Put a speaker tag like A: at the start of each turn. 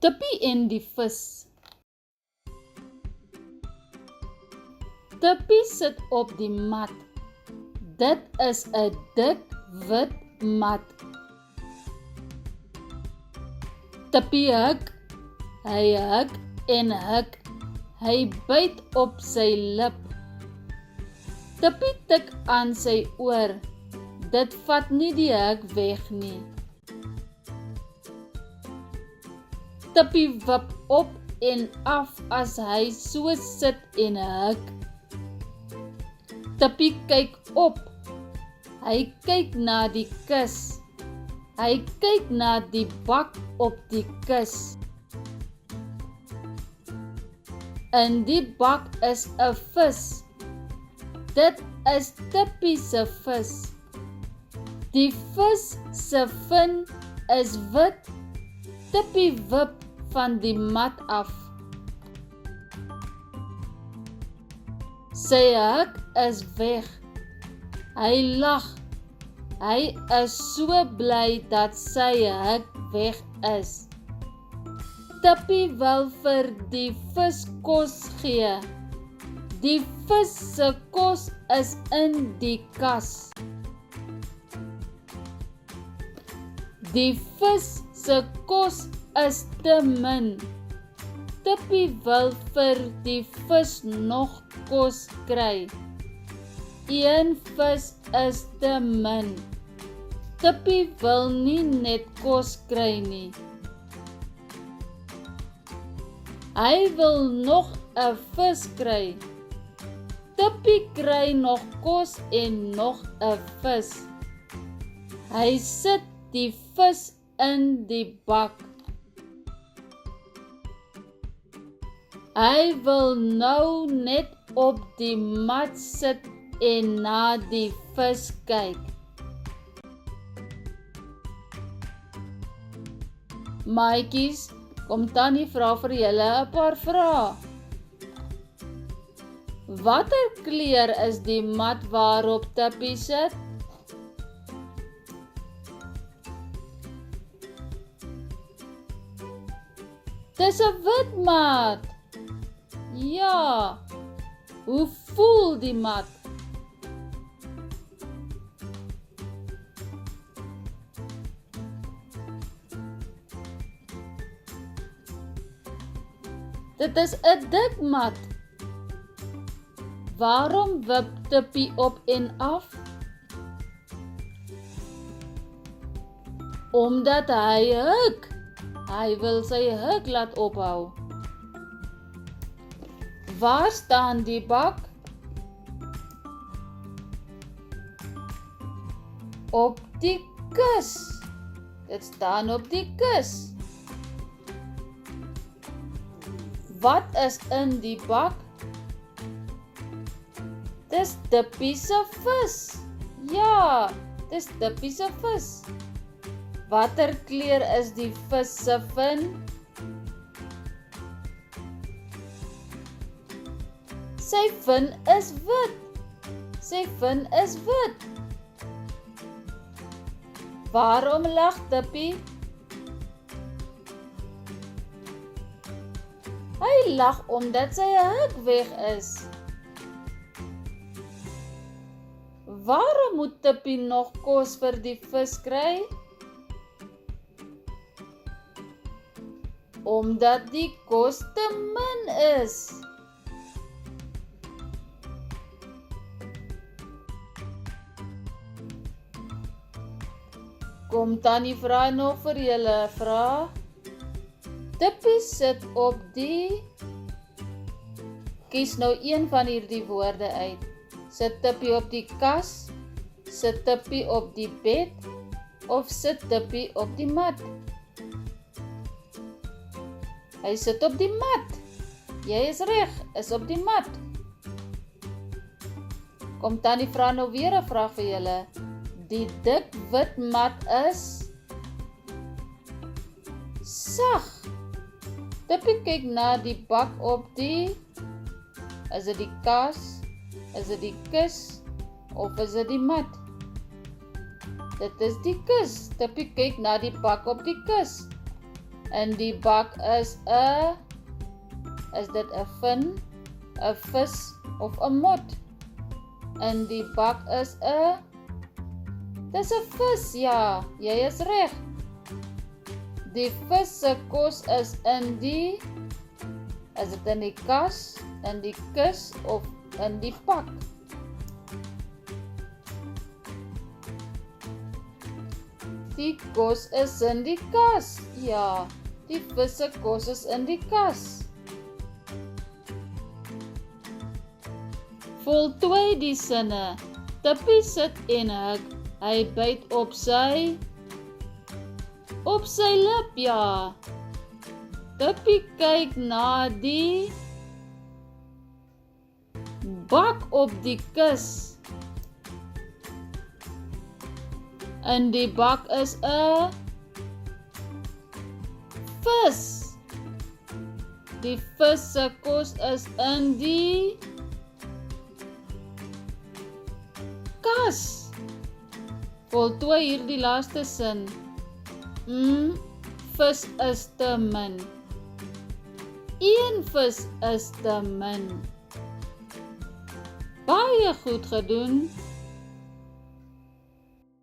A: Tippie en die vis. Tippie sit op die mat. Dit is 'n dik wit mat. Tippie hik, hy hik en hik. Hy byt op sy lip. Tippie tik aan sy oor. Dit vat nie die hik weg nie. Tippie wip op en af as hy so sit en hik. Tippie kyk op. Hy kyk na die kus. Hy kyk na die bak op die kus. In die bak is 'n vis. Dit is Tippie se vis. Die vis se vin is wit. Tippie wip van die mat af. Sy hik is weg. Hy lag. Hy is so bly dat sy hik weg is. Tippie wil vir die vis kos gee. Die vis se kos is in die kas. Die vis se kos is te min. Tippie wil vir die vis nog kos kry. Een vis is te min. Tippie wil nie net kos kry nie. Hy wil nog 'n vis kry. Tippie kry nog kos en nog 'n vis. Hy sit die vis in die bak. Hy wil nou net op die mat sit en na die vis kyk. Maatjies, kom Tannie vra vir julle 'n paar vrae. Watter kleur is die mat waarop Tippie sit? Dis 'n wit mat. Ja. Hoe voel die mat? Dit is 'n dik mat. Waarom wip Tippie op en af? Omdat hy hik. Hy wil sy hik laat ophou. Waar staan die bak? Op die kus. Dit staan op die kus. Wat is in die bak? Dis Tippie se vis. Ja, dis Tippie se vis. Watter kleur is die vis se vin? Sy vin is wit. Sy vin is wit. Waarom lag Tippie? Hy lag omdat sy hik weg is. Waarom moet Tippie nog kos vir die vis kry? Omdat die kos te min is. Kom Tannie vra nog vir julle 'n vraag. Tippie sit op die. Kies nou een van hierdie woorde uit. Sit Tippie op die kas? Sit Tippie op die bed? Of sit Tippie op die mat? Hy sit op die mat. Jy is reg, is op die mat. Kom Tannie vra nou weer 'n vraag vir julle. Die dik wit mat is sag. Tippie kyk na die bak op die. Is dit die kas? Is dit die kus? Of is dit die mat? Dit is die kus. Tippie kyk na die bak op die kus. In die bak is dit 'n vin, 'n vis of 'n mot? In die bak is dis 'n vis, ja, jy is reg. Die vis se kos is in die, is dit in die kas, in die kus of in die pak? Die kos is in die kas, ja, die vis se kos is in die kas. Voltooi die sinne. Tippie sit en hik, hy byt op sy lip, ja. Tippie kyk na die bak op die kus. In die bak is 'n vis. Die vis se kos is in die kas. Voltooi hierdie laaste sin. Vis is te min. Een vis is te min. Baie goed gedoen.